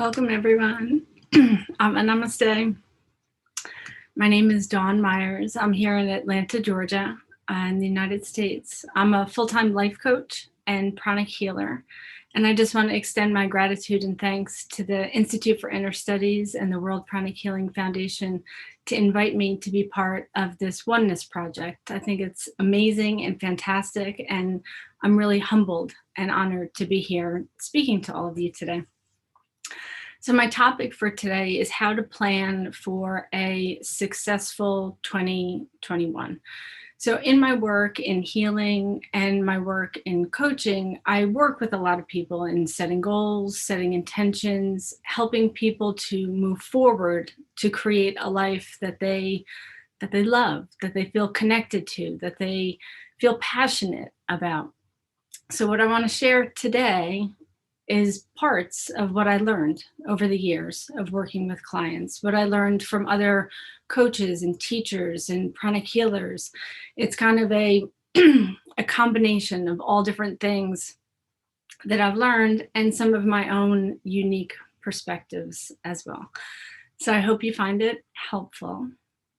Welcome, everyone. And namaste. My name is Dawn Myers. I'm here in Atlanta, Georgia, in the United States. I'm a full-time life coach and pranic healer. And I just want to extend my gratitude and thanks to the Institute for Inner Studies and the World Pranic Healing Foundation to invite me to be part of this oneness project. I think it's amazing and fantastic, and I'm really humbled and honored to be here speaking to all of you today. So my topic for today is how to plan for a successful 2021. So in my work in healing and my work in coaching, I work with a lot of people in setting goals, setting intentions, helping people to move forward to create a life that they love, that they feel connected to, that they feel passionate about. So what I want to share today is parts of what I learned over the years of working with clients, what I learned from other coaches and teachers and pranic healers. It's kind of a combination of all different things that I've learned and some of my own unique perspectives as well. So I hope you find it helpful.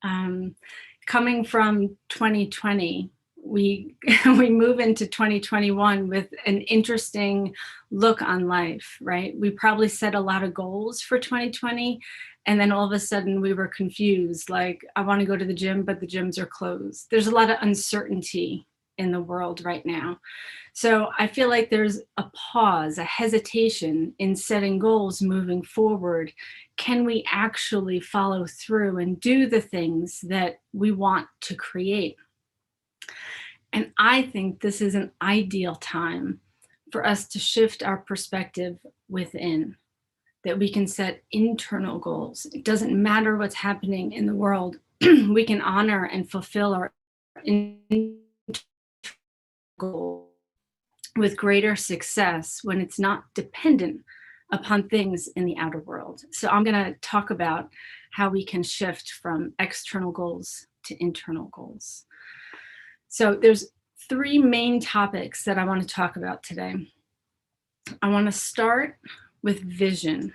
Coming from 2020, we move into 2021 with an interesting look on life, right? We probably set a lot of goals for 2020, and then all of a sudden we were confused, like, I want to go to the gym, but the gyms are closed. There's a lot of uncertainty in the world right now. So I feel like there's a pause, a hesitation in setting goals moving forward. Can we actually follow through and do the things that we want to create? And I think this is an ideal time for us to shift our perspective within, that we can set internal goals. It doesn't matter what's happening in the world. We can honor and fulfill our internal goals with greater success when it's not dependent upon things in the outer world. So I'm going to talk about how we can shift from external goals to internal goals. So there's three main topics that I want to talk about today. I want to start with vision,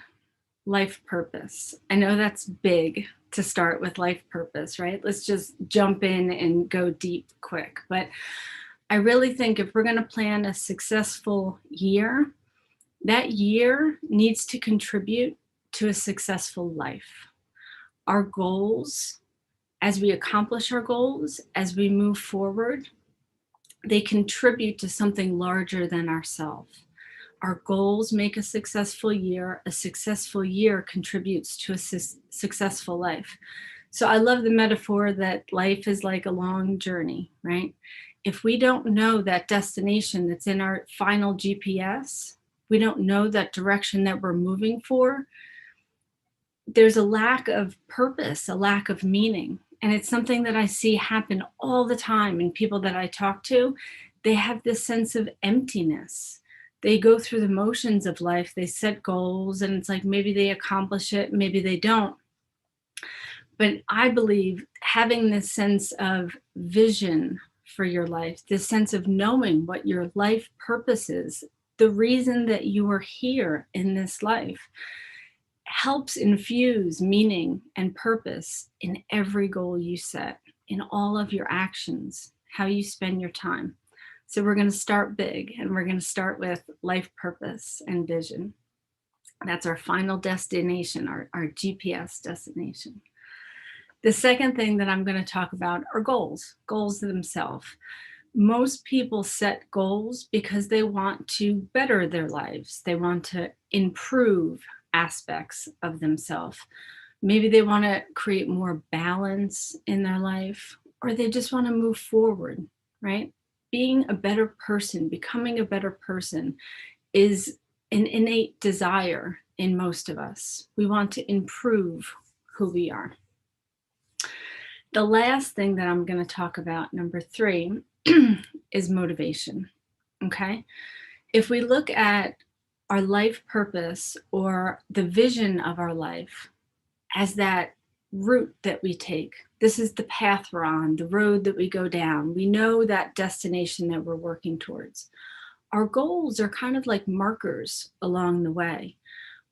life purpose. I know that's big to start with life purpose, right? Let's just jump in and go deep quick. But I really think if we're going to plan a successful year, that year needs to contribute to a successful life. Our goals, as we accomplish our goals, as we move forward, they contribute to something larger than ourselves. Our goals make a successful year. A successful year contributes to a successful life. So I love the metaphor that life is like a long journey, right? If we don't know that destination that's in our final GPS, we don't know that direction that we're moving for, there's a lack of purpose, a lack of meaning. And it's something that I see happen all the time in people that I talk to. They have this sense of emptiness. They go through the motions of life. They set goals, and it's like maybe they accomplish it, maybe they don't. But I believe having this sense of vision for your life, this sense of knowing what your life purpose is, the reason that you are here in this life, helps infuse meaning and purpose in every goal you set, in all of your actions, how you spend your time. So we're going to start big, and we're going to start with life purpose and vision. That's our final destination, our GPS destination. The second thing that I'm going to talk about are goals themselves. Most people set goals because they want to better their lives. They want to improve aspects of themselves. Maybe they want to create more balance in their life, or they just want to move forward, right? Being a better person, becoming a better person is an innate desire in most of us. We want to improve who we are. The last thing that I'm going to talk about, number 3, is motivation, okay? If we look at our life purpose or the vision of our life as that route that we take, this is the path we're on, the road that we go down. We know that destination that we're working towards. Our goals are kind of like markers along the way.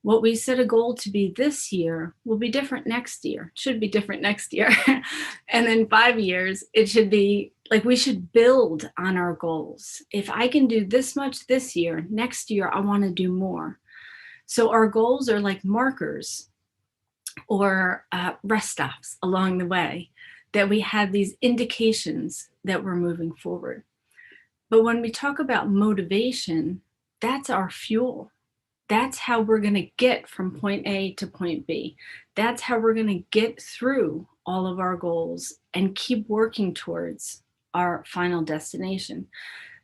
What we set a goal to be this year will be different next year, should be different next year. And then 5 years, it should be like we should build on our goals. If I can do this much this year, next year, I want to do more. So our goals are like markers or rest stops along the way that we have these indications that we're moving forward. But when we talk about motivation, that's our fuel. That's how we're going to get from point A to point B. That's how we're going to get through all of our goals and keep working towards our final destination.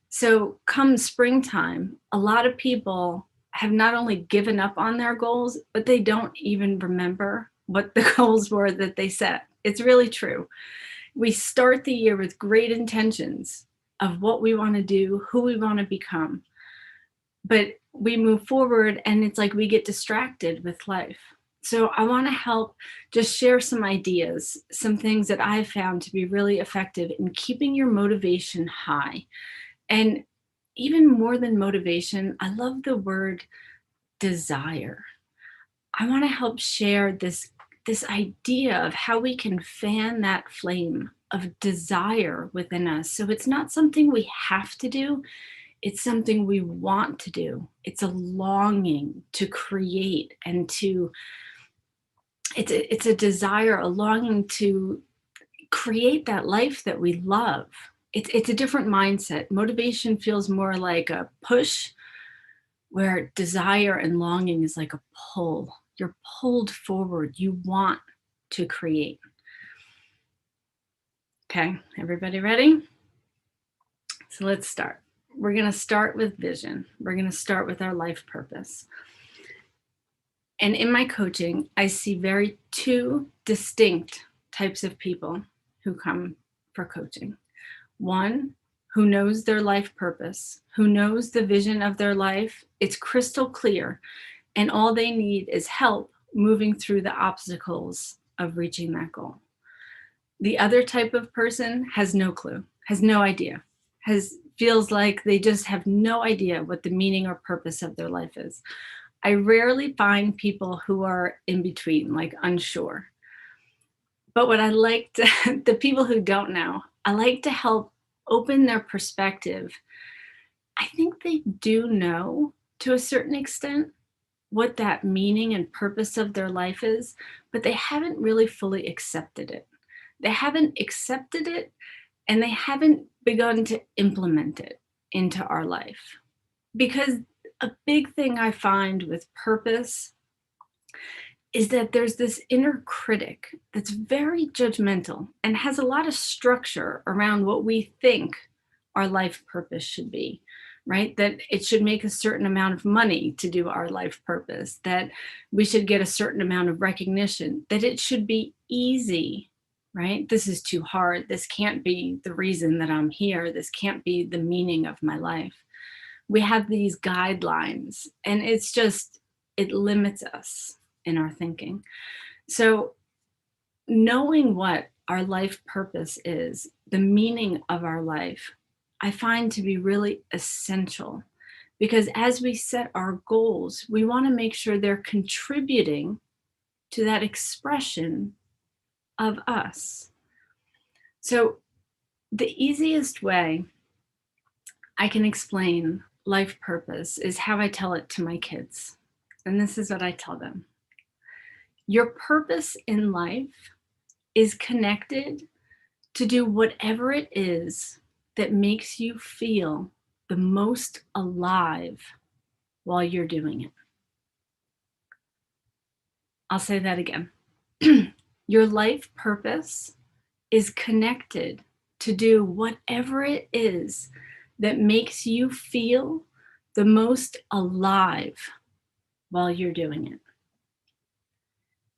So, come springtime, a lot of people have not only given up on their goals, but they don't even remember what the goals were that they set. It's really true. We start the year with great intentions of what we want to do, who we want to become. But we move forward and it's like we get distracted with life. So I want to help just share some ideas, some things that I've found to be really effective in keeping your motivation high. And even more than motivation, I love the word desire. I want to help share this idea of how we can fan that flame of desire within us. So it's not something we have to do, it's something we want to do. It's a longing to create and to, it's a desire, a longing to create that life that we love. It's a different mindset. Motivation feels more like a push, where desire and longing is like a pull. You're pulled forward. You want to create. Okay, everybody ready? So let's start. We're going to start with vision. We're going to start with our life purpose. And in my coaching, I see very two distinct types of people who come for coaching. One, who knows their life purpose, who knows the vision of their life. It's crystal clear, and all they need is help moving through the obstacles of reaching that goal. The other type of person has no clue, has no idea, feels like they just have no idea what the meaning or purpose of their life is. I rarely find people who are in between, like unsure. But what I like to, the people who don't know, I like to help open their perspective. I think they do know to a certain extent what that meaning and purpose of their life is, but they haven't really fully accepted it. They haven't accepted it and they haven't begun to implement it into our life. Because a big thing I find with purpose is that there's this inner critic that's very judgmental and has a lot of structure around what we think our life purpose should be, right? That it should make a certain amount of money to do our life purpose, that we should get a certain amount of recognition, that it should be easy, right? This is too hard. This can't be the reason that I'm here. This can't be the meaning of my life. We have these guidelines and it's just, it limits us in our thinking. So knowing what our life purpose is, the meaning of our life, I find to be really essential, because as we set our goals, we want to make sure they're contributing to that expression of us. So the easiest way I can explain life purpose is how I tell it to my kids. And this is what I tell them. Your purpose in life is connected to do whatever it is that makes you feel the most alive while you're doing it. I'll say that again. Your life purpose is connected to do whatever it is that makes you feel the most alive while you're doing it.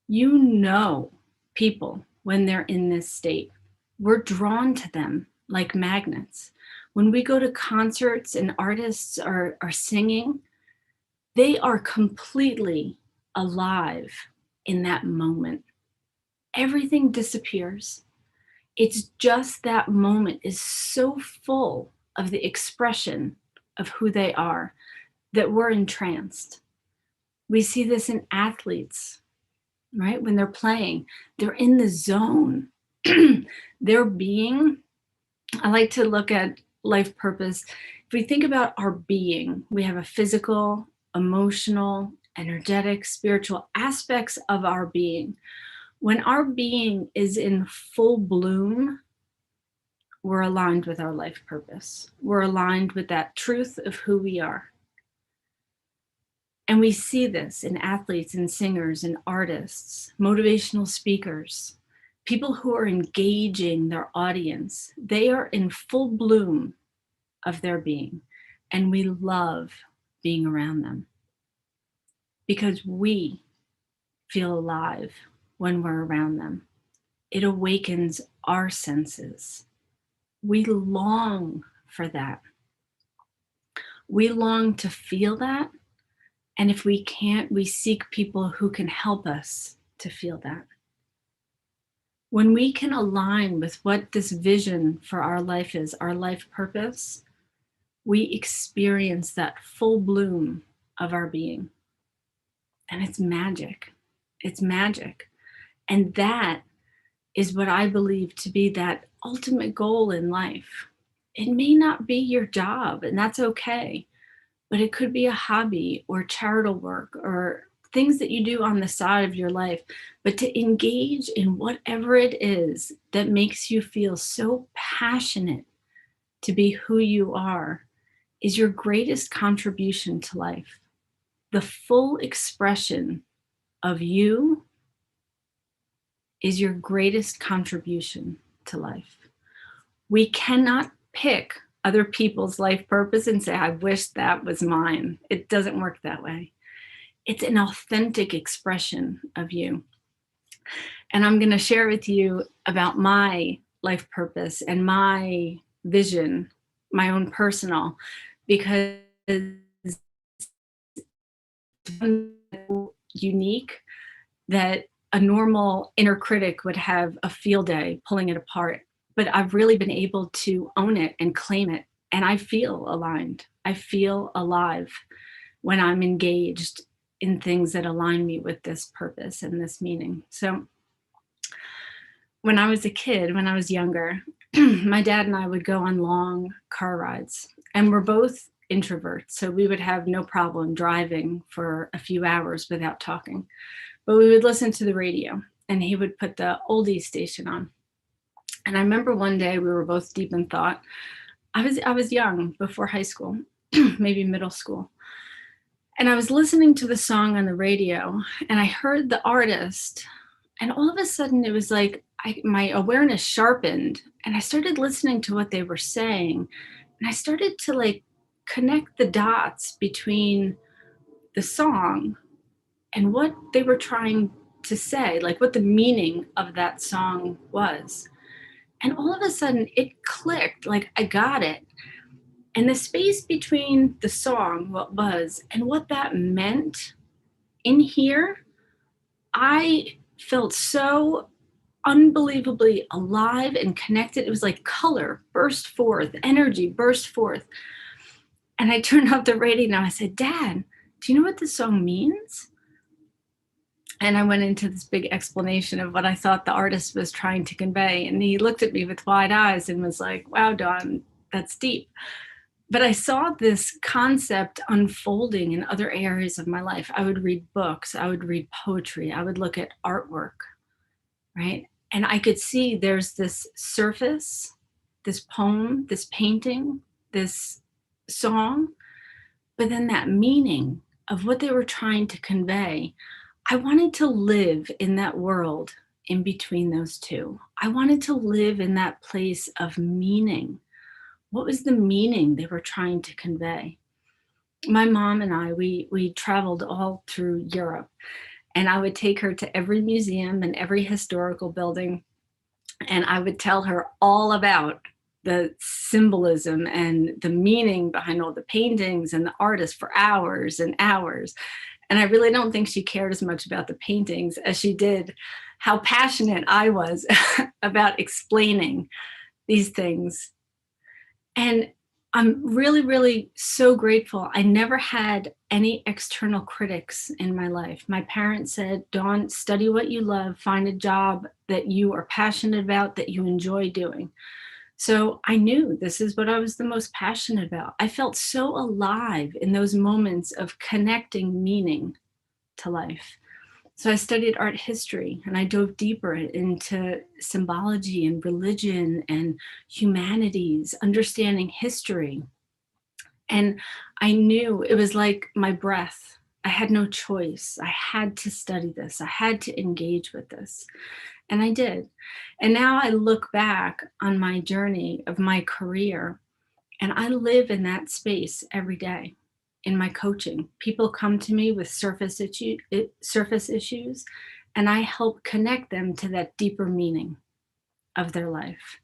You know people when they're in this state. We're drawn to them like magnets. When we go to concerts and artists are singing, they are completely alive in that moment. Everything disappears. It's just that moment is so full of the expression of who they are that we're entranced. We see this in athletes, right? When they're playing, they're in the zone. Their being, I like to look at life purpose. If we think about our being, we have a physical, emotional, energetic, spiritual aspects of our being. When our being is in full bloom, we're aligned with our life purpose. We're aligned with that truth of who we are. And we see this in athletes and singers and artists, motivational speakers, people who are engaging their audience. They are in full bloom of their being, and we love being around them because we feel alive when we're around them. It awakens our senses. We long for that. We long to feel that. And if we can't, we seek people who can help us to feel that. When we can align with what this vision for our life is, our life purpose, we experience that full bloom of our being. And it's magic. It's magic. And that is what I believe to be that ultimate goal in life. It may not be your job, and that's okay, but it could be a hobby or charitable work or things that you do on the side of your life. But to engage in whatever it is that makes you feel so passionate to be who you are is your greatest contribution to life. The full expression of you is your greatest contribution to life. We cannot pick other people's life purpose and say, I wish that was mine. It doesn't work that way. It's an authentic expression of you. And I'm going to share with you about my life purpose and my vision, my own personal, because it's unique that a normal inner critic would have a field day pulling it apart. But I've really been able to own it and claim it. And I feel aligned. I feel alive when I'm engaged in things that align me with this purpose and this meaning. So when I was a kid, when I was younger, my dad and I would go on long car rides, and we're both introverts. So we would have no problem driving for a few hours without talking. But we would listen to the radio, and he would put the oldies station on. And I remember one day we were both deep in thought. I was young, before high school, maybe middle school. And I was listening to the song on the radio, and I heard the artist, and all of a sudden it was like my awareness sharpened, and I started listening to what they were saying, and I started to like connect the dots between the song and what they were trying to say, like what the meaning of that song was. And all of a sudden it clicked, like I got it. And the space between the song, what was, and what that meant in here, I felt so unbelievably alive and connected. It was like color burst forth, energy burst forth. And I turned off the radio and I said, Dad, do you know what this song means? And I went into this big explanation of what I thought the artist was trying to convey. And he looked at me with wide eyes and was like, wow, Dawn, that's deep. But I saw this concept unfolding in other areas of my life. I would read books, I would read poetry, I would look at artwork, right? And I could see there's this surface, this poem, this painting, this song, but then that meaning of what they were trying to convey. I wanted to live in that world in between those two. I wanted to live in that place of meaning. What was the meaning they were trying to convey? My mom and I, we traveled all through Europe, and I would take her to every museum and every historical building, and I would tell her all about the symbolism and the meaning behind all the paintings and the artists for hours and hours. And I really don't think she cared as much about the paintings as she did how passionate I was about explaining these things. And I'm really, really so grateful. I never had any external critics in my life. My parents said, Dawn, study what you love, find a job that you are passionate about, that you enjoy doing. So I knew this is what I was the most passionate about. I felt so alive in those moments of connecting meaning to life. So I studied art history and I dove deeper into symbology and religion and humanities, understanding history. And I knew it was like my breath. I had no choice. I had to study this. I had to engage with this. And I did. And now I look back on my journey of my career and I live in that space every day in my coaching. People come to me with surface issues, and I help connect them to that deeper meaning of their life.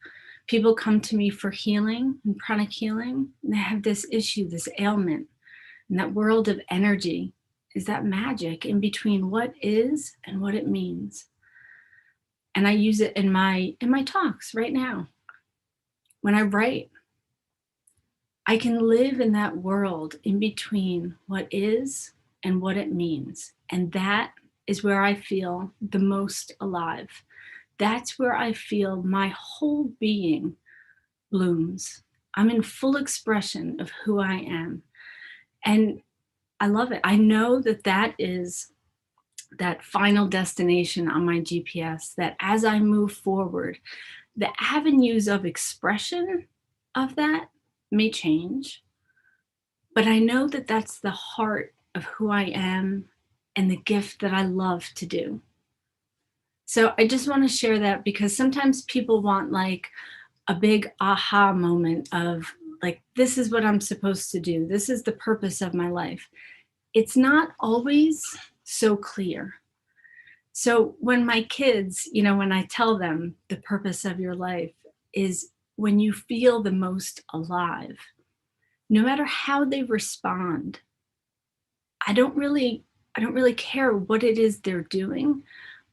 People come to me for healing and pranic healing, and they have this issue, this ailment, and that world of energy is that magic in between what is and what it means. And I use it in my talks right now. When I write, I can live in that world in between what is and what it means. And that is where I feel the most alive. That's where I feel my whole being blooms. I'm in full expression of who I am. And I love it. I know that that is that final destination on my GPS, that as I move forward, the avenues of expression of that may change, but I know that that's the heart of who I am and the gift that I love to do. So I just want to share that because sometimes people want like a big aha moment of like, this is what I'm supposed to do. This is the purpose of my life. It's not always so clear. So when my kids, when I tell them the purpose of your life is when you feel the most alive, no matter how they respond, I don't really care what it is they're doing.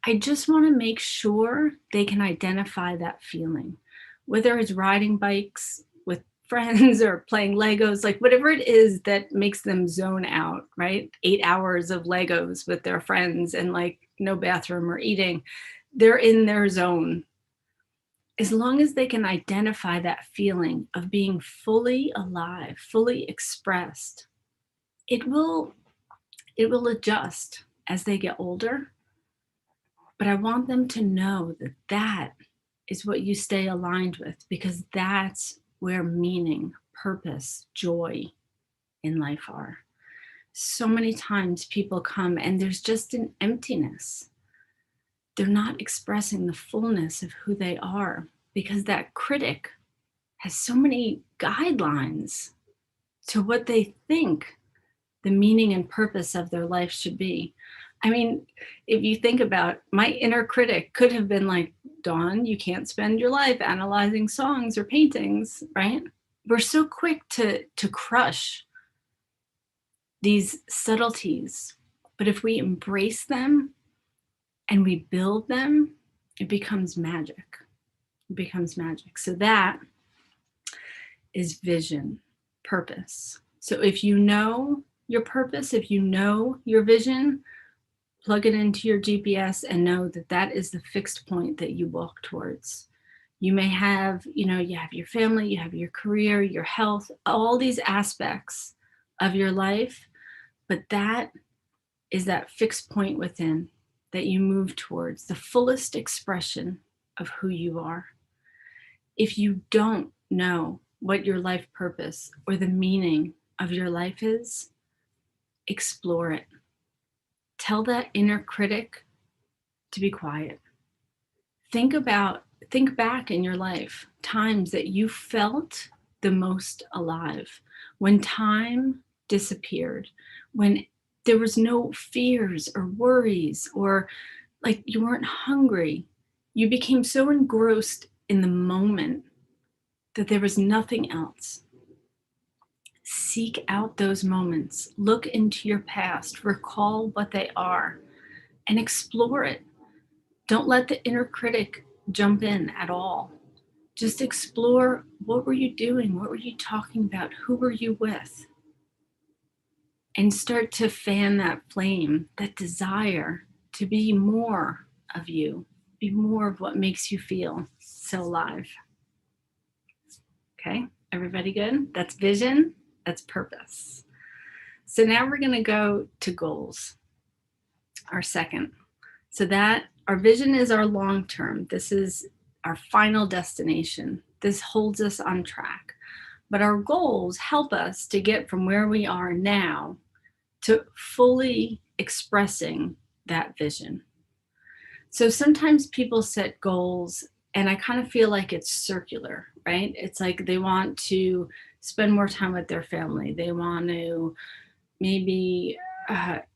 I just want to make sure they can identify that feeling, whether it's riding bikes with friends or playing Legos, like whatever it is that makes them zone out, right? 8 hours of Legos with their friends and like no bathroom or eating. They're in their zone. As long as they can identify that feeling of being fully alive, fully expressed, it will adjust as they get older. But I want them to know that that is what you stay aligned with, because that's where meaning, purpose, joy in life are. So many times people come and there's just an emptiness. They're not expressing the fullness of who they are because that critic has so many guidelines to what they think the meaning and purpose of their life should be. I mean, if you think about my inner critic could have been like, Dawn, you can't spend your life analyzing songs or paintings, right? We're so quick to crush these subtleties. But if we embrace them and we build them, it becomes magic. It becomes magic. So that is vision, purpose. So if you know your purpose, if you know your vision, plug it into your GPS and know that that is the fixed point that you walk towards. You may have, you have your family, you have your career, your health, all these aspects of your life, but that is that fixed point within that you move towards, the fullest expression of who you are. If you don't know what your life purpose or the meaning of your life is, explore it. Tell that inner critic to be quiet. Think back in your life, times that you felt the most alive, when time disappeared, when there was no fears or worries, or like you weren't hungry. You became so engrossed in the moment that there was nothing else. Seek out those moments, look into your past, recall what they are, and explore it. Don't let the inner critic jump in at all. Just explore, what were you doing? What were you talking about? Who were you with? And start to fan that flame, that desire to be more of you, be more of what makes you feel so alive. Okay, everybody good? That's vision, that's purpose. So now we're going to go to goals, our second. So that our vision is our long term. This is our final destination. This holds us on track. But our goals help us to get from where we are now to fully expressing that vision. So sometimes people set goals and I kind of feel like it's circular, right? It's like they want to spend more time with their family. They want to maybe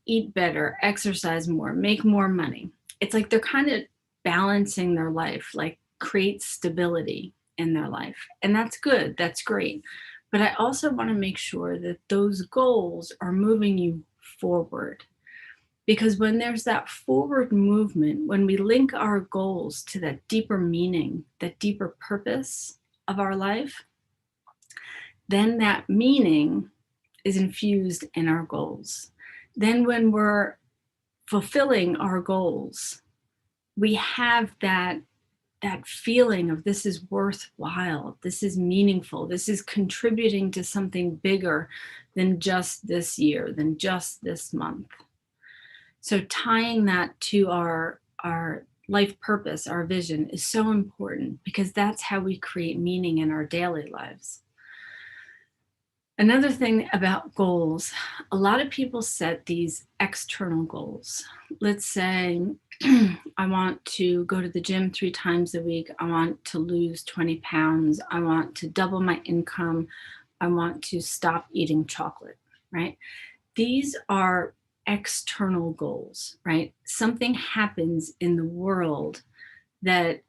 eat better, exercise more, make more money. It's like they're kind of balancing their life, like create stability in their life. And that's good, that's great. But I also want to make sure that those goals are moving you forward. Because when there's that forward movement, when we link our goals to that deeper meaning, that deeper purpose of our life, then that meaning is infused in our goals. Then when we're fulfilling our goals, we have that feeling of this is worthwhile, this is meaningful, this is contributing to something bigger than just this year, than just this month. So tying that to our life purpose, our vision is so important because that's how we create meaning in our daily lives. Another thing about goals, a lot of people set these external goals. Let's say I want to go to the gym 3 times a week. I want to lose 20 pounds. I want to double my income. I want to stop eating chocolate, right? These are external goals, right? Something happens in the world that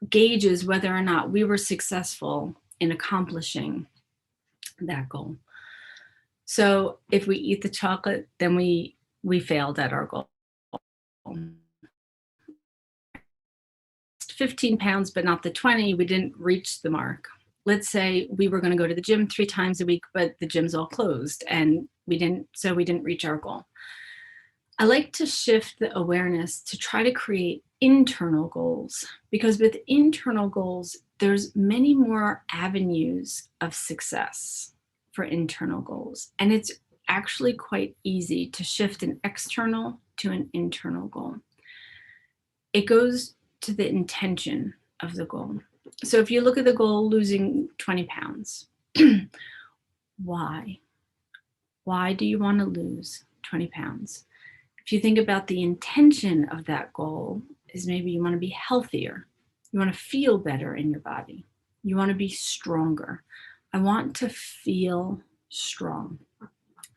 gauges whether or not we were successful in accomplishing that goal. So if we eat the chocolate, then we failed at our goal. 15 pounds, but not the 20, we didn't reach the mark. Let's say we were going to go to the gym 3 times a week, but the gym's all closed and we didn't reach our goal. I like to shift the awareness to try to create internal goals, because with internal goals, there's many more avenues of success for internal goals. And it's actually quite easy to shift an external to an internal goal. It goes to the intention of the goal. So if you look at the goal, losing 20 pounds, why? Why do you want to lose 20 pounds? If you think about the intention of that goal, is maybe you want to be healthier. You want to feel better in your body. You want to be stronger. I want to feel strong.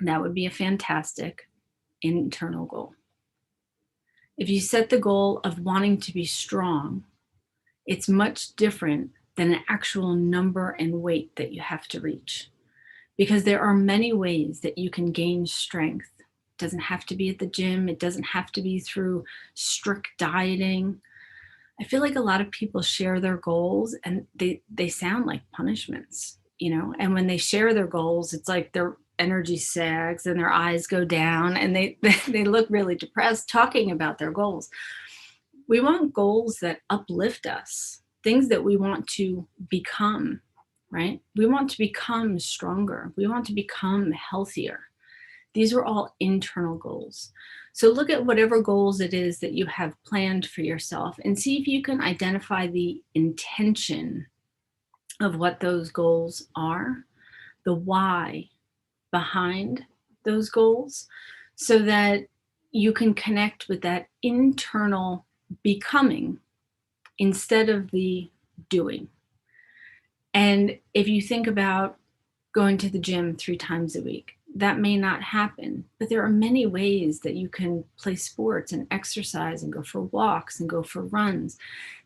That would be a fantastic internal goal. If you set the goal of wanting to be strong, it's much different than an actual number and weight that you have to reach, because there are many ways that you can gain strength. It doesn't have to be at the gym. It doesn't have to be through strict dieting. I feel like a lot of people share their goals and they sound like punishments, and when they share their goals, it's like their energy sags and their eyes go down and they look really depressed talking about their goals. We want goals that uplift us, things that we want to become, right? We want to become stronger. We want to become healthier. These are all internal goals. So look at whatever goals it is that you have planned for yourself and see if you can identify the intention of what those goals are, the why behind those goals, so that you can connect with that internal becoming instead of the doing. And if you think about going to the gym 3 times a week, that may not happen, but there are many ways that you can play sports and exercise and go for walks and go for runs.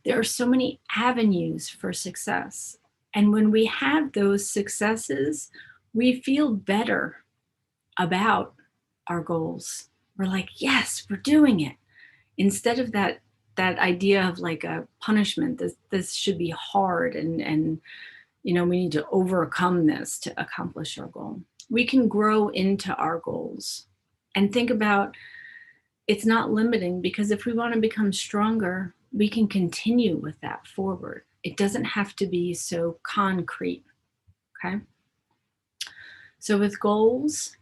There are so many avenues for success. And when we have those successes, we feel better about our goals. We're like, yes, we're doing it. Instead of that that idea of like a punishment. This should be hard, and we need to overcome this to accomplish our goal. We can grow into our goals and think about it's not limiting, because if we want to become stronger, we can continue with that forward. It doesn't have to be so concrete. Okay. So with goals,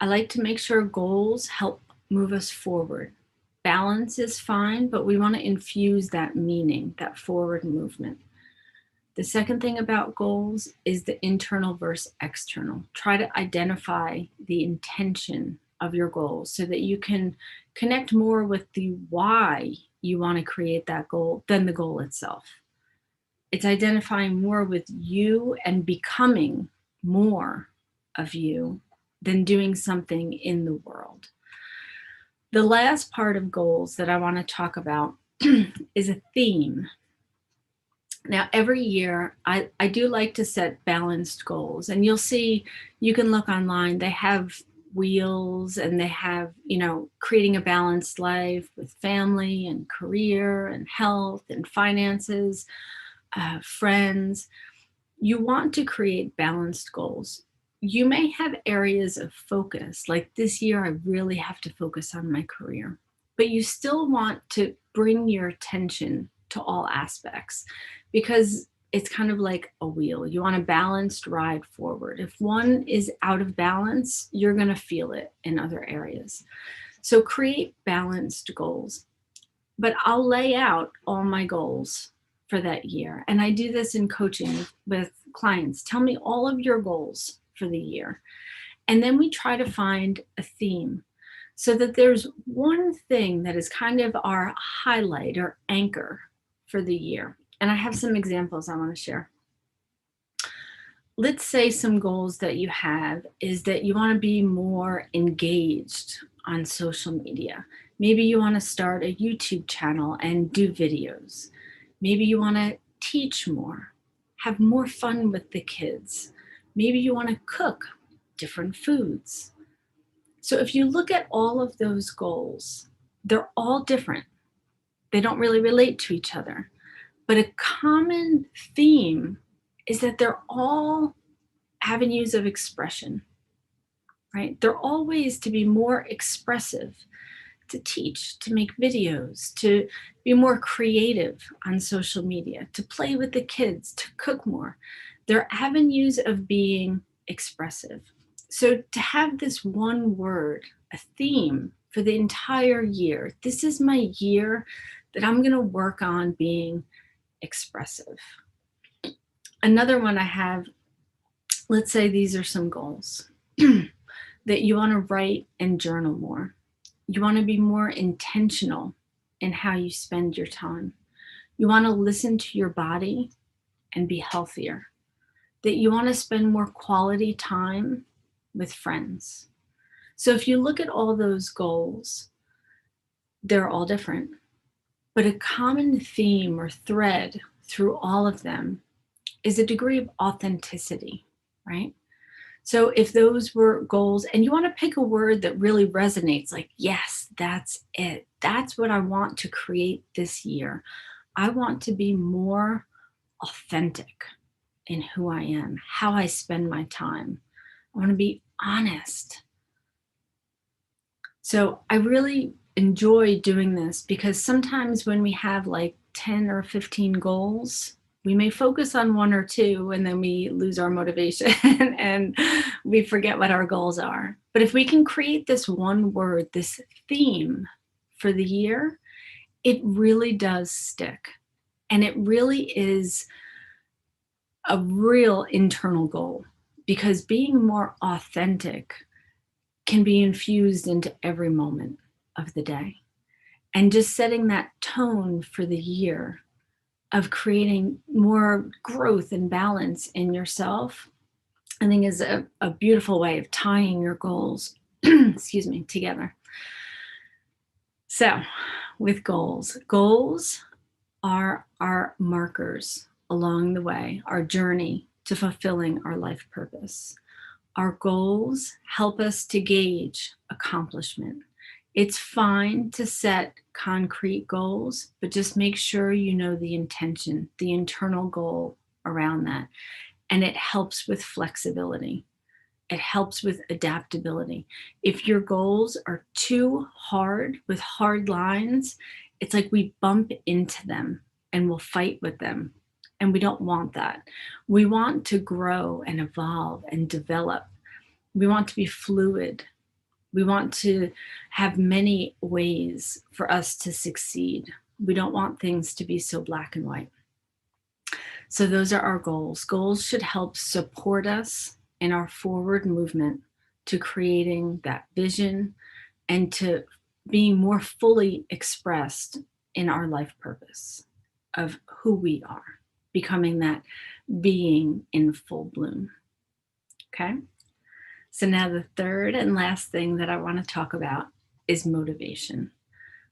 I like to make sure goals help move us forward. Balance is fine, but we want to infuse that meaning, that forward movement. The second thing about goals is the internal versus external. Try to identify the intention of your goals so that you can connect more with the why you want to create that goal than the goal itself. It's identifying more with you and becoming more of you than doing something in the world. The last part of goals that I want to talk about is a theme. Now, every year, I do like to set balanced goals. And you'll see, you can look online, they have wheels, and they have, creating a balanced life with family and career and health and finances, friends. You want to create balanced goals. You may have areas of focus, like this year, I really have to focus on my career, but you still want to bring your attention to all aspects, because it's kind of like a wheel. You want a balanced ride forward. If one is out of balance, you're going to feel it in other areas. So create balanced goals. But I'll lay out all my goals for that year. And I do this in coaching with clients. Tell me all of your goals for the year. And then we try to find a theme, so that there's one thing that is kind of our highlight or anchor for the year. And I have some examples I want to share. Let's say some goals that you have is that you want to be more engaged on social media. Maybe you want to start a YouTube channel and do videos. Maybe you want to teach more, have more fun with the kids. Maybe you want to cook different foods. So if you look at all of those goals, they're all different. They don't really relate to each other. But a common theme is that they're all avenues of expression, right? They're all ways to be more expressive, to teach, to make videos, to be more creative on social media, to play with the kids, to cook more. They're avenues of being expressive. So to have this one word, a theme for the entire year, this is my year that I'm going to work on being expressive. Another one I have, let's say these are some goals that you want to write and journal more. You want to be more intentional in how you spend your time. You want to listen to your body and be healthier. That you want to spend more quality time with friends. So if you look at all those goals, they're all different. But a common theme or thread through all of them is a degree of authenticity, right? So if those were goals, and you want to pick a word that really resonates, like, yes, that's it. That's what I want to create this year. I want to be more authentic in who I am, how I spend my time. I want to be honest. So I really enjoy doing this, because sometimes when we have like 10 or 15 goals, we may focus on one or two and then we lose our motivation and we forget what our goals are. But if we can create this one word, this theme for the year, it really does stick. And it really is a real internal goal, because being more authentic can be infused into every moment of the day. And just setting that tone for the year of creating more growth and balance in yourself, I think is a beautiful way of tying your goals, together. So with goals are our markers along the way, our journey to fulfilling our life purpose. Our goals help us to gauge accomplishment. It's fine to set concrete goals, but just make sure you know the intention, the internal goal around that. And it helps with flexibility. It helps with adaptability. If your goals are too hard with hard lines, it's like we bump into them and we'll fight with them. And we don't want that. We want to grow and evolve and develop. We want to be fluid. We want to have many ways for us to succeed. We don't want things to be so black and white. So, those are our goals. Goals should help support us in our forward movement to creating that vision and to being more fully expressed in our life purpose of who we are, becoming that being in full bloom. Okay. So, now the third and last thing that I want to talk about is motivation.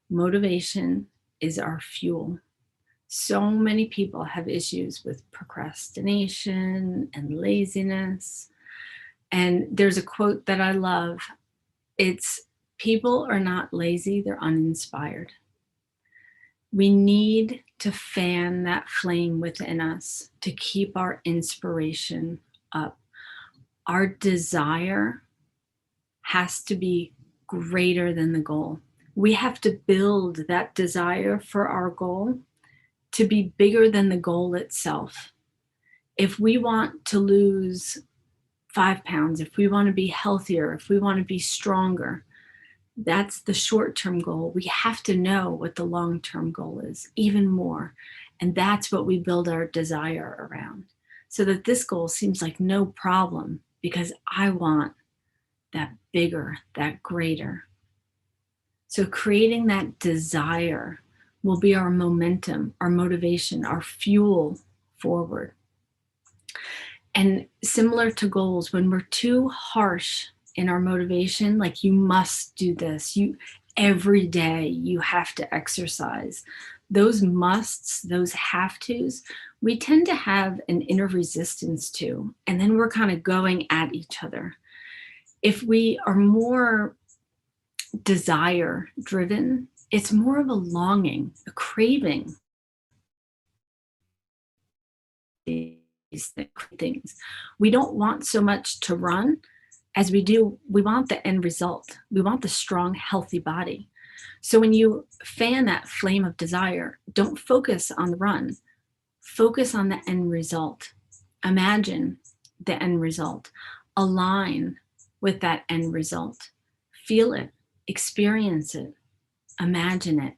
Motivation is our fuel. So many people have issues with procrastination and laziness. And there's a quote that I love. It's, people are not lazy, they're uninspired. We need to fan that flame within us to keep our inspiration up. Our desire has to be greater than the goal. We have to build that desire for our goal to be bigger than the goal itself. If we want to lose 5 pounds, if we want to be healthier, if we want to be stronger, that's the short-term goal. We have to know what the long-term goal is, even more. And that's what we build our desire around. So that this goal seems like no problem because I want that bigger, that greater. So creating that desire will be our momentum, our motivation, our fuel forward. And similar to goals, when we're too harsh in our motivation, like you must do this, you every day you have to exercise. Those musts, those have tos, we tend to have an inner resistance to, and then we're kind of going at each other. If we are more desire driven, it's more of a longing, a craving. These things. We don't want so much to run as we do, we want the end result. We want the strong, healthy body. So when you fan that flame of desire, don't focus on the run, focus on the end result. Imagine the end result, align with that end result, feel it, experience it, imagine it.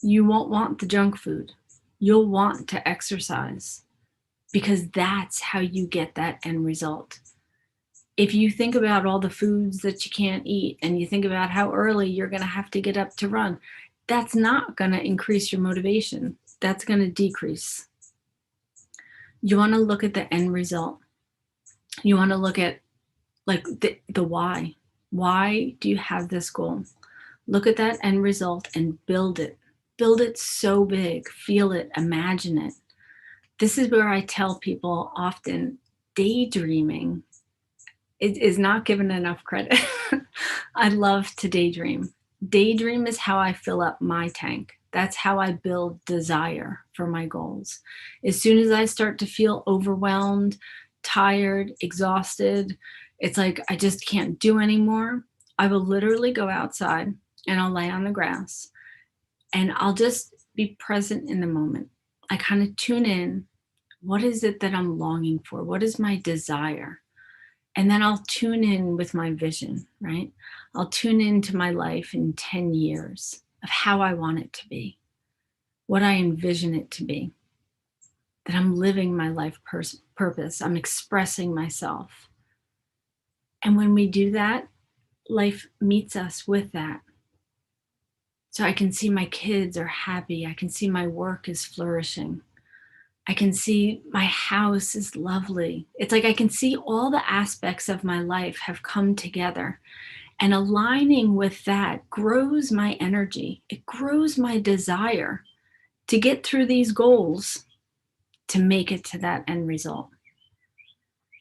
You won't want the junk food. You'll want to exercise because that's how you get that end result. If you think about all the foods that you can't eat and you think about how early you're going to have to get up to run, that's not going to increase your motivation. That's going to decrease. You want to look at the end result. You want to look at like the why. Why do you have this goal? Look at that end result and build it. Build it so big. Feel it. Imagine it. This is where I tell people often daydreaming is not given enough credit. I love to daydream. Daydream is how I fill up my tank. That's how I build desire for my goals. As soon as I start to feel overwhelmed, tired, exhausted, it's like I just can't do anymore, I will literally go outside and I'll lay on the grass and I'll just be present in the moment. I kind of tune in. What is it that I'm longing for? What is my desire? And then I'll tune in with my vision, right? I'll tune into my life in 10 years of how I want it to be, what I envision it to be, that I'm living my life purpose, I'm expressing myself. And when we do that, life meets us with that. So I can see my kids are happy. I can see my work is flourishing. I can see my house is lovely. It's like I can see all the aspects of my life have come together. And aligning with that grows my energy. It grows my desire to get through these goals to make it to that end result.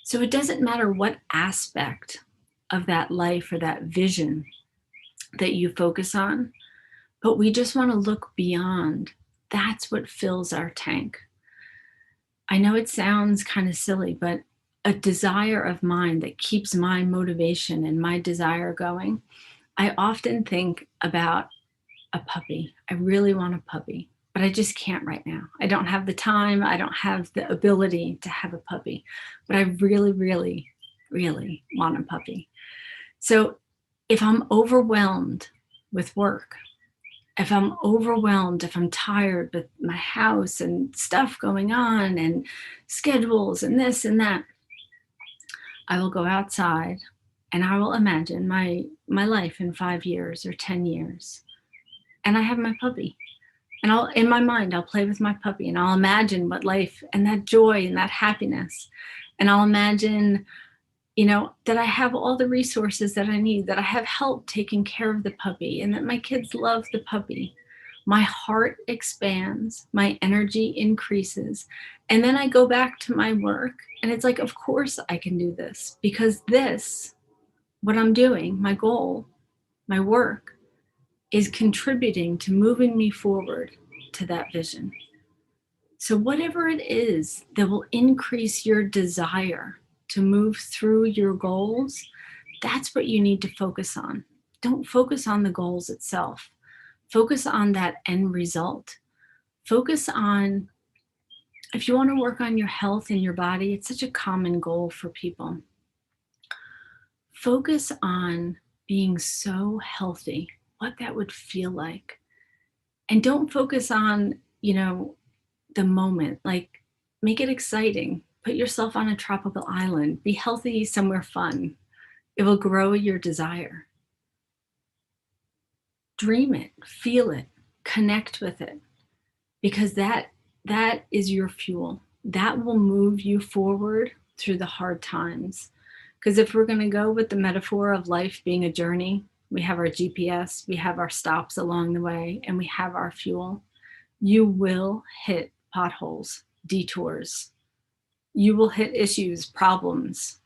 So it doesn't matter what aspect of that life or that vision that you focus on, but we just want to look beyond. That's what fills our tank. I know it sounds kind of silly, but a desire of mine that keeps my motivation and my desire going, I often think about a puppy. I really want a puppy, but I just can't right now. I don't have the time. I don't have the ability to have a puppy, but I really, really, really want a puppy. So if I'm overwhelmed with work, if I'm overwhelmed, if I'm tired with my house and stuff going on and schedules and this and that, I will go outside and I will imagine my life in 5 years or 10 years. And I have my puppy. And I'll, in my mind, I'll play with my puppy and I'll imagine what life and that joy and that happiness. And I'll imagine, that I have all the resources that I need, that I have help taking care of the puppy, and that my kids love the puppy. My heart expands, my energy increases. And then I go back to my work and it's like, of course I can do this, because what I'm doing, my goal, my work, is contributing to moving me forward to that vision. So, whatever it is that will increase your desire to move through your goals, that's what you need to focus on. Don't focus on the goals itself. Focus on that end result. Focus on, if you want to work on your health and your body, it's such a common goal for people. Focus on being so healthy, what that would feel like. And don't focus on, the moment. Like, make it exciting. Put yourself on a tropical island. Be healthy somewhere fun. It will grow your desire. Dream it, feel it, connect with it, because that is your fuel. That will move you forward through the hard times. Because if we're going to go with the metaphor of life being a journey, we have our GPS, we have our stops along the way, and we have our fuel. You will hit potholes, detours. You will hit issues, problems.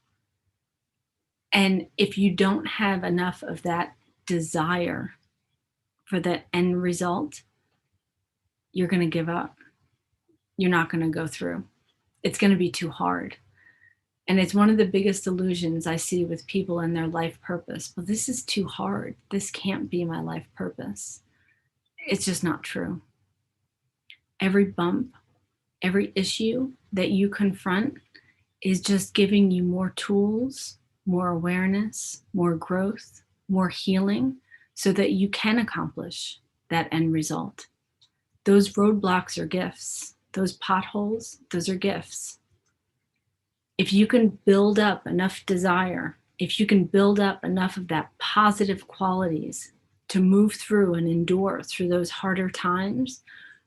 And if you don't have enough of that desire for the end result, you're going to give up. You're not going to go through. It's going to be too hard. And it's one of the biggest illusions I see with people and their life purpose. Well, this is too hard. This can't be my life purpose. It's just not true. Every bump, every issue that you confront is just giving you more tools, more awareness, more growth, more healing, so that you can accomplish that end result. Those roadblocks are gifts. Those potholes, those are gifts. If you can build up enough desire, if you can build up enough of that positive qualities to move through and endure through those harder times,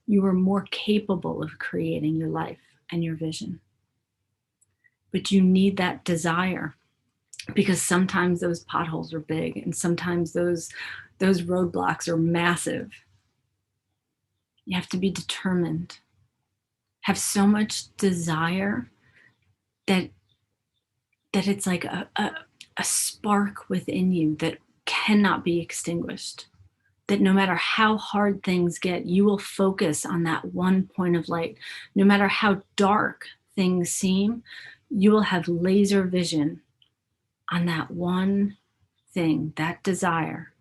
you are more capable of creating your life and your vision. But you need that desire, because sometimes those potholes are big and sometimes those roadblocks are massive. You have to be determined, have so much desire that it's like a spark within you that cannot be extinguished. That no matter how hard things get, you will focus on that one point of light. No matter how dark things seem, you will have laser vision on that one thing, that desire,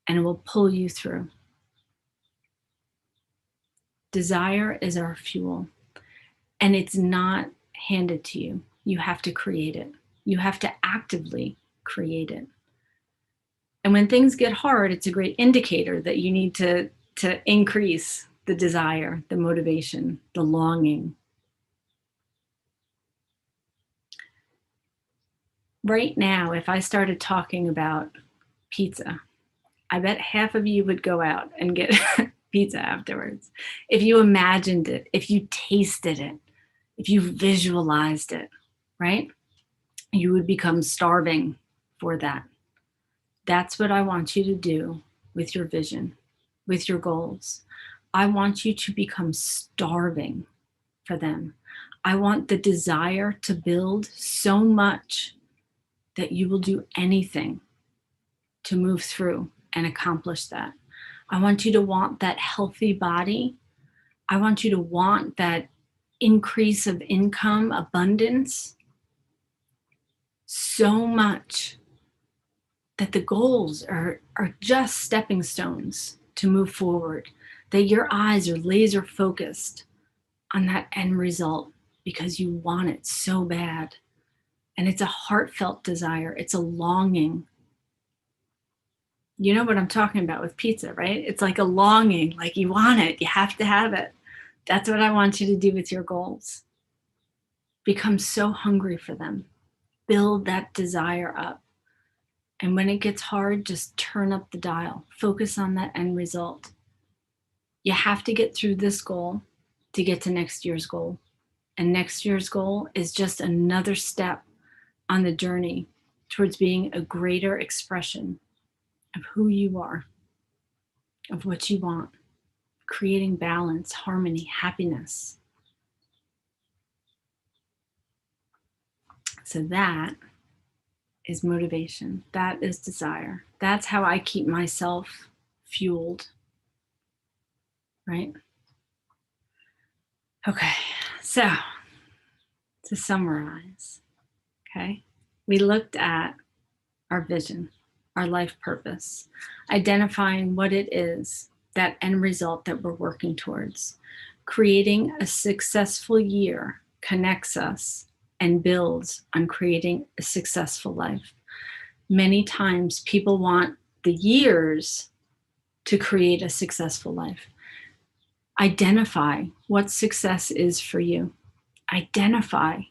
and it will pull you through. Desire is our fuel, and it's not handed to you. You have to create it. You have to actively create it. And when things get hard, it's a great indicator that you need to increase the desire, the motivation, the longing. Right now, if I started talking about pizza, I bet half of you would go out and get pizza afterwards. If you imagined it, if you tasted it, if you visualized it, right? You would become starving for that. That's what I want you to do with your vision, with your goals. I want you to become starving for them. I want the desire to build so much that you will do anything to move through and accomplish that. I want you to want that healthy body. I want you to want that increase of income, abundance, so much that the goals are just stepping stones to move forward, that your eyes are laser focused on that end result because you want it so bad. And it's a heartfelt desire. It's a longing. You know what I'm talking about with pizza, right? It's like a longing, like you want it, you have to have it. That's what I want you to do with your goals. Become so hungry for them. Build that desire up. And when it gets hard, just turn up the dial. Focus on that end result. You have to get through this goal to get to next year's goal. And next year's goal is just another step on the journey towards being a greater expression of who you are, of what you want, creating balance, harmony, happiness. So that is motivation. That is desire. That's how I keep myself fueled, right? Okay, so to summarize, okay, we looked at our vision, our life purpose, identifying what it is, that end result that we're working towards. Creating a successful year connects us and builds on creating a successful life. Many times people want the years to create a successful life. Identify what success is for you. Identify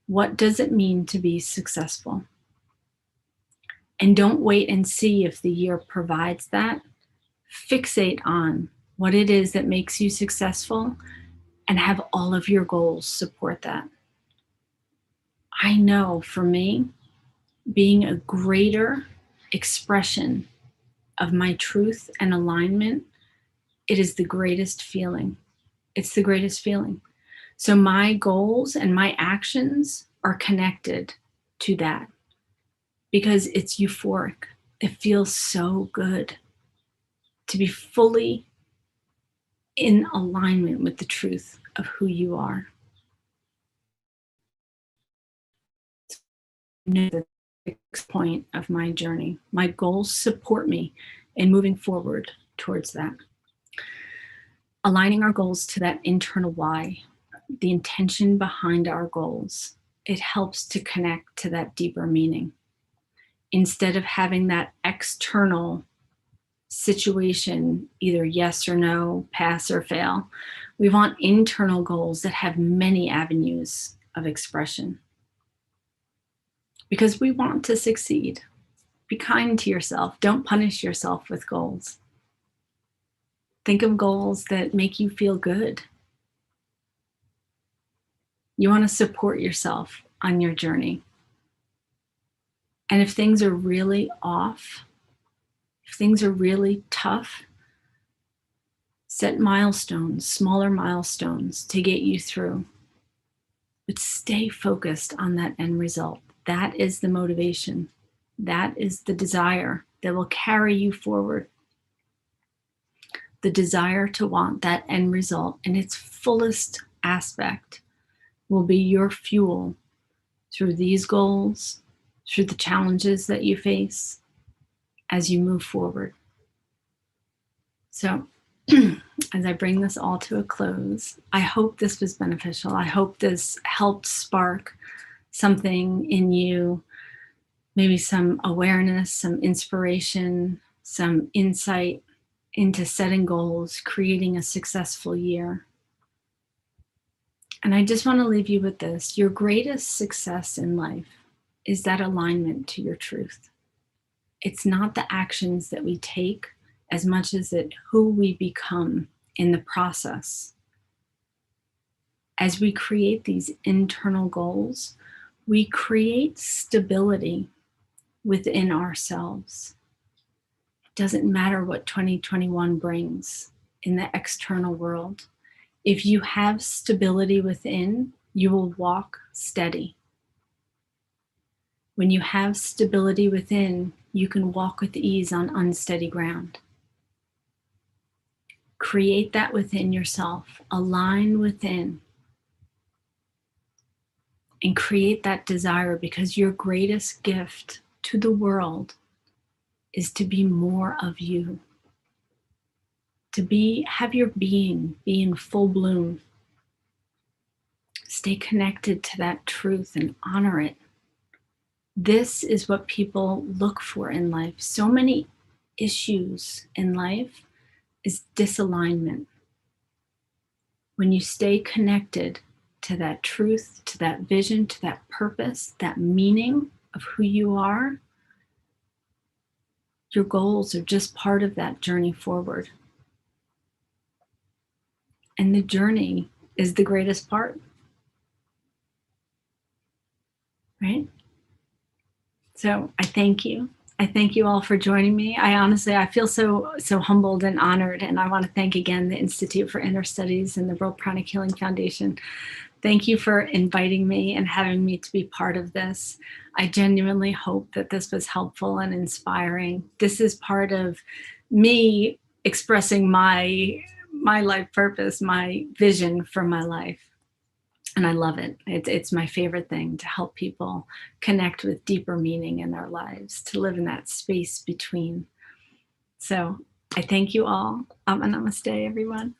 what does it mean to be successful. And don't wait and see if the year provides that. Fixate on what it is that makes you successful and have all of your goals support that. I know for me, being a greater expression of my truth and alignment, it is the greatest feeling. It's the greatest feeling. So my goals and my actions are connected to that because it's euphoric. It feels so good to be fully in alignment with the truth of who you are. The next point of my journey. My goals support me in moving forward towards that. Aligning our goals to that internal why, the intention behind our goals, it helps to connect to that deeper meaning. Instead of having that external situation, either yes or no, pass or fail, we want internal goals that have many avenues of expression. Because we want to succeed. Be kind to yourself. Don't punish yourself with goals. Think of goals that make you feel good. You want to support yourself on your journey. And if things are really off, if things are really tough, set milestones, smaller milestones to get you through. But stay focused on that end result. That is the motivation. That is the desire that will carry you forward. The desire to want that end result in its fullest aspect will be your fuel through these goals, through the challenges that you face as you move forward. So, as I bring this all to a close, I hope this was beneficial. I hope this helped spark something in you, maybe some awareness, some inspiration, some insight into setting goals, creating a successful year. And I just want to leave you with this. Your greatest success in life is that alignment to your truth. It's not the actions that we take as much as it who we become in the process. As we create these internal goals, we create stability within ourselves. It doesn't matter what 2021 brings in the external world. If you have stability within, you will walk steady. When you have stability within, you can walk with ease on unsteady ground. Create that within yourself, align within, and create that desire, because your greatest gift to the world is to be more of you, to have your being be in full bloom. Stay connected to that truth and honor it. This is what people look for in life. So many issues in life is disalignment. When you stay connected to that truth, to that vision, to that purpose, that meaning of who you are, your goals are just part of that journey forward. And the journey is the greatest part, right? So I thank you. I thank you all for joining me. I feel so humbled and honored. And I want to thank again the Institute for Inner Studies and the World Pranic Healing Foundation. Thank you for inviting me and having me to be part of this. I genuinely hope that this was helpful and inspiring. This is part of me expressing my life purpose, my vision for my life. And I love it. It's my favorite thing, to help people connect with deeper meaning in their lives, to live in that space between. So I thank you all. And namaste, everyone.